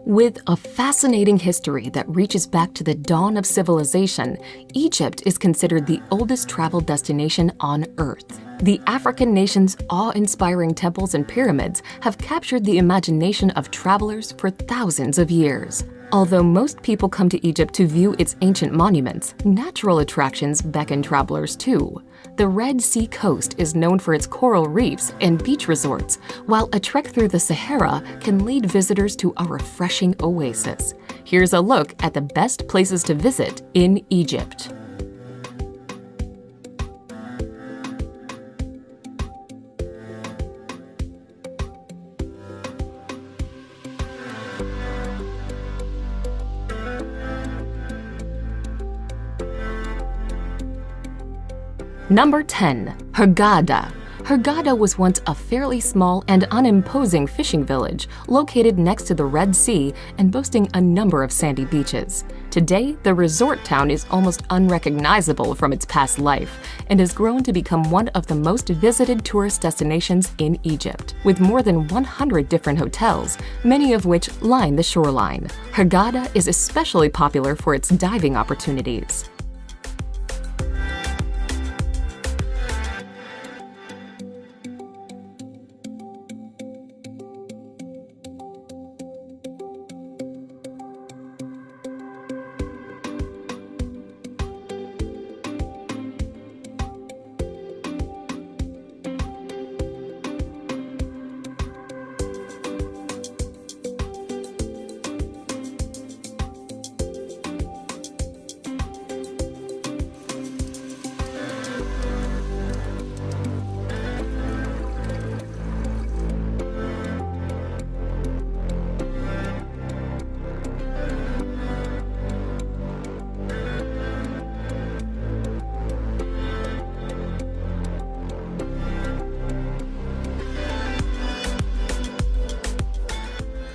With a fascinating history that reaches back to the dawn of civilization, Egypt is considered the oldest travel destination on Earth. The African nation's awe-inspiring temples and pyramids have captured the imagination of travelers for thousands of years. Although most people come to Egypt to view its ancient monuments, natural attractions beckon travelers too. The Red Sea coast is known for its coral reefs and beach resorts, while a trek through the Sahara can lead visitors to a refreshing oasis. Here's a look at the best places to visit in Egypt. Number 10. Hurghada. Hurghada was once a fairly small and unimposing fishing village located next to the Red Sea and boasting a number of sandy beaches. Today, the resort town is almost unrecognizable from its past life and has grown to become one of the most visited tourist destinations in Egypt, with more than 100 different hotels, many of which line the shoreline. Hurghada is especially popular for its diving opportunities.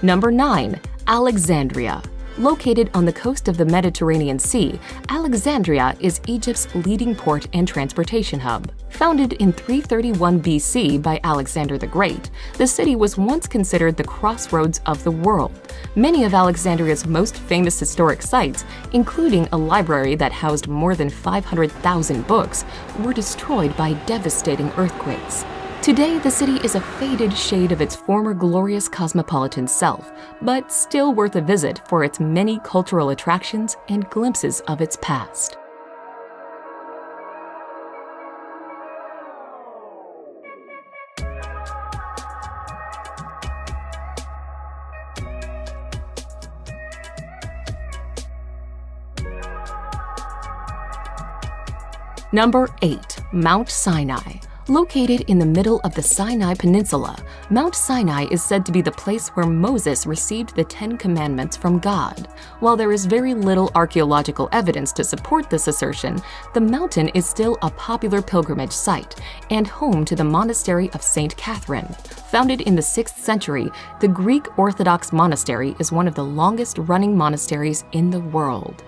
Number 9. Alexandria. Located on the coast of the Mediterranean Sea, Alexandria is Egypt's leading port and transportation hub. Founded in 331 BC by Alexander the Great, the city was once considered the crossroads of the world. Many of Alexandria's most famous historic sites, including a library that housed more than 500,000 books, were destroyed by devastating earthquakes. Today, the city is a faded shade of its former glorious cosmopolitan self, but still worth a visit for its many cultural attractions and glimpses of its past. Number 8. Mount Sinai. Located in the middle of the Sinai Peninsula, Mount Sinai is said to be the place where Moses received the 10 Commandments from God. While there is very little archaeological evidence to support this assertion, the mountain is still a popular pilgrimage site and home to the monastery of St. Catherine. Founded in the 6th century, the Greek Orthodox monastery is one of the longest-running monasteries in the world.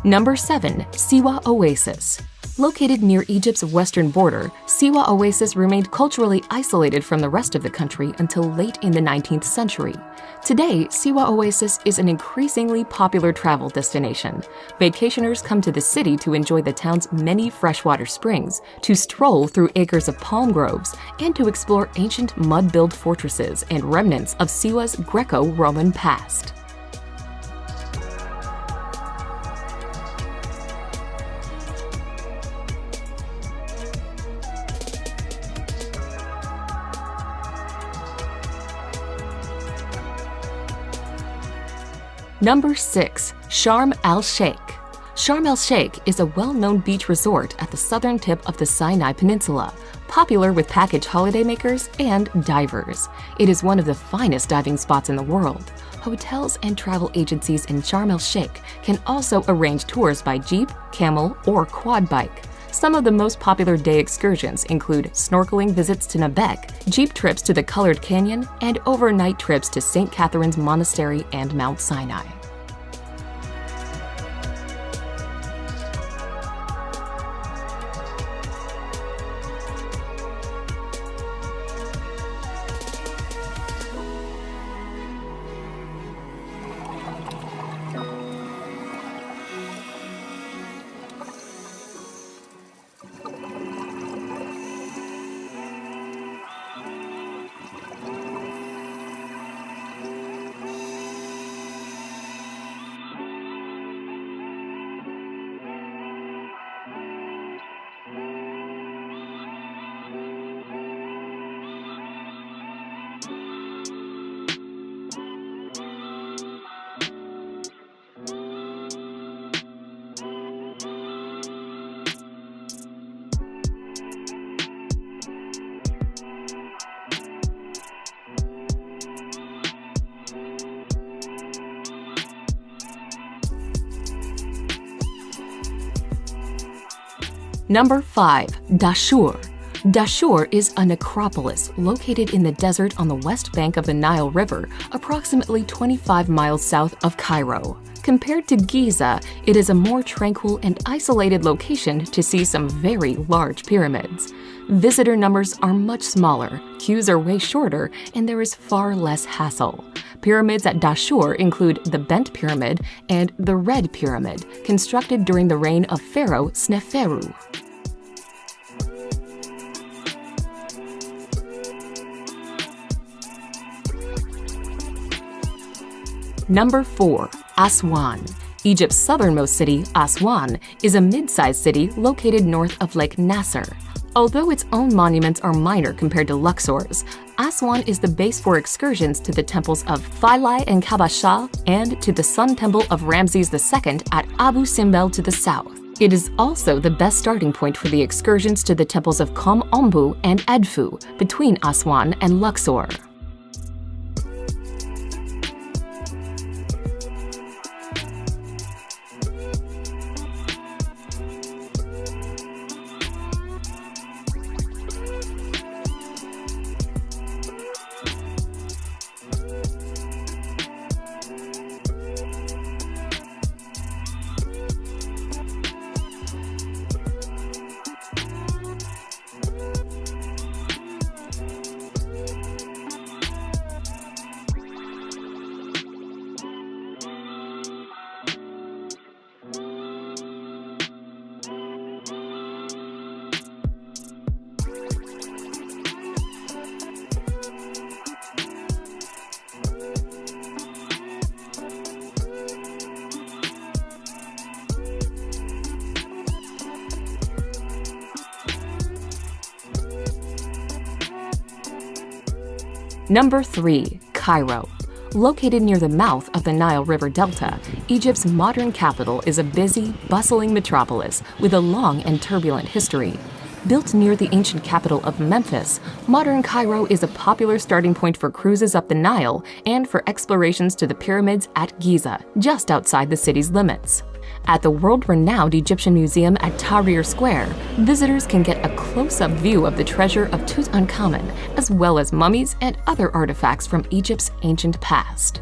Number 7. Siwa Oasis. Located near Egypt's western border, Siwa Oasis remained culturally isolated from the rest of the country until late in the 19th century. Today, Siwa Oasis is an increasingly popular travel destination. Vacationers come to the city to enjoy the town's many freshwater springs, to stroll through acres of palm groves, and to explore ancient mud-built fortresses and remnants of Siwa's Greco-Roman past. Number 6. Sharm el-Sheikh. Sharm el-Sheikh is a well-known beach resort at the southern tip of the Sinai Peninsula, popular with package holidaymakers and divers. It is one of the finest diving spots in the world. Hotels and travel agencies in Sharm el-Sheikh can also arrange tours by jeep, camel, or quad bike. Some of the most popular day excursions include snorkeling visits to Nabec, jeep trips to the Colored Canyon, and overnight trips to St. Catherine's Monastery and Mount Sinai. Number 5. Dashur. Dashur is a necropolis located in the desert on the west bank of the Nile River, approximately 25 miles south of Cairo. Compared to Giza, it is a more tranquil and isolated location to see some very large pyramids. Visitor numbers are much smaller, queues are way shorter, and there is far less hassle. Pyramids at Dashur include the Bent Pyramid and the Red Pyramid, constructed during the reign of Pharaoh Sneferu. Number 4. Aswan. Egypt's southernmost city, Aswan, is a mid-sized city located north of Lake Nasser. Although its own monuments are minor compared to Luxor's, Aswan is the base for excursions to the temples of Philae and Kabasha and to the Sun Temple of Ramses II at Abu Simbel to the south. It is also the best starting point for the excursions to the temples of Kom Ombu and Edfu between Aswan and Luxor. Number 3. Cairo. Located near the mouth of the Nile River Delta, Egypt's modern capital is a busy, bustling metropolis with a long and turbulent history. Built near the ancient capital of Memphis, modern Cairo is a popular starting point for cruises up the Nile and for explorations to the pyramids at Giza, just outside the city's limits. At the world-renowned Egyptian Museum at Tahrir Square, visitors can get a close-up view of the treasure of Tutankhamun, as well as mummies and other artifacts from Egypt's ancient past.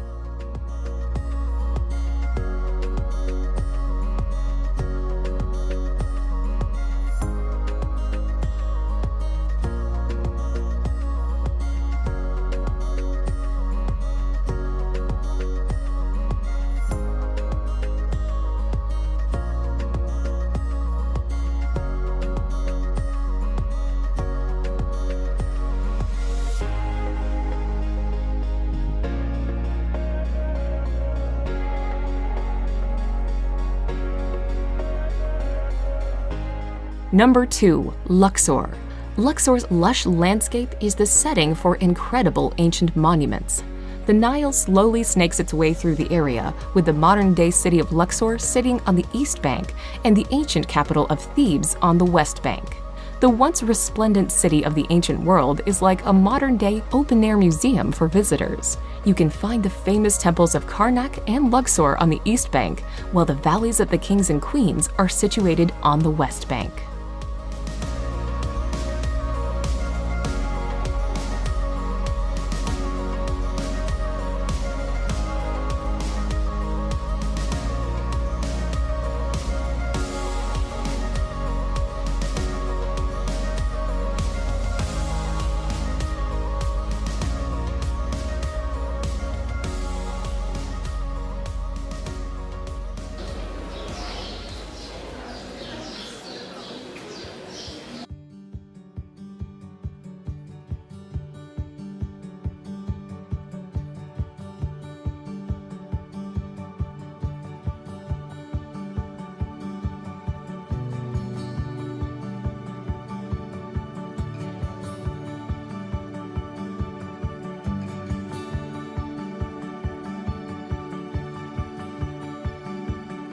Number 2. Luxor. Luxor's lush landscape is the setting for incredible ancient monuments. The Nile slowly snakes its way through the area, with the modern-day city of Luxor sitting on the east bank and the ancient capital of Thebes on the west bank. The once resplendent city of the ancient world is like a modern-day open-air museum for visitors. You can find the famous temples of Karnak and Luxor on the east bank, while the valleys of the kings and queens are situated on the west bank.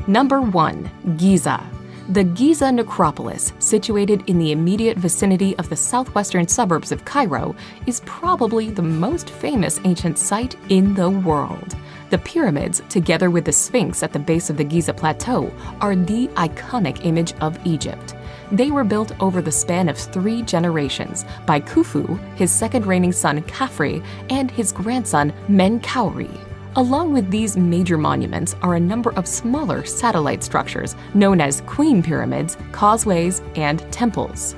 Number 1. Giza. The Giza Necropolis, situated in the immediate vicinity of the southwestern suburbs of Cairo, is probably the most famous ancient site in the world. The pyramids, together with the Sphinx at the base of the Giza Plateau, are the iconic image of Egypt. They were built over the span of 3 generations by Khufu, his second reigning son Khafre, and his grandson Menkaure. Along with these major monuments are a number of smaller satellite structures known as queen pyramids, causeways, and temples.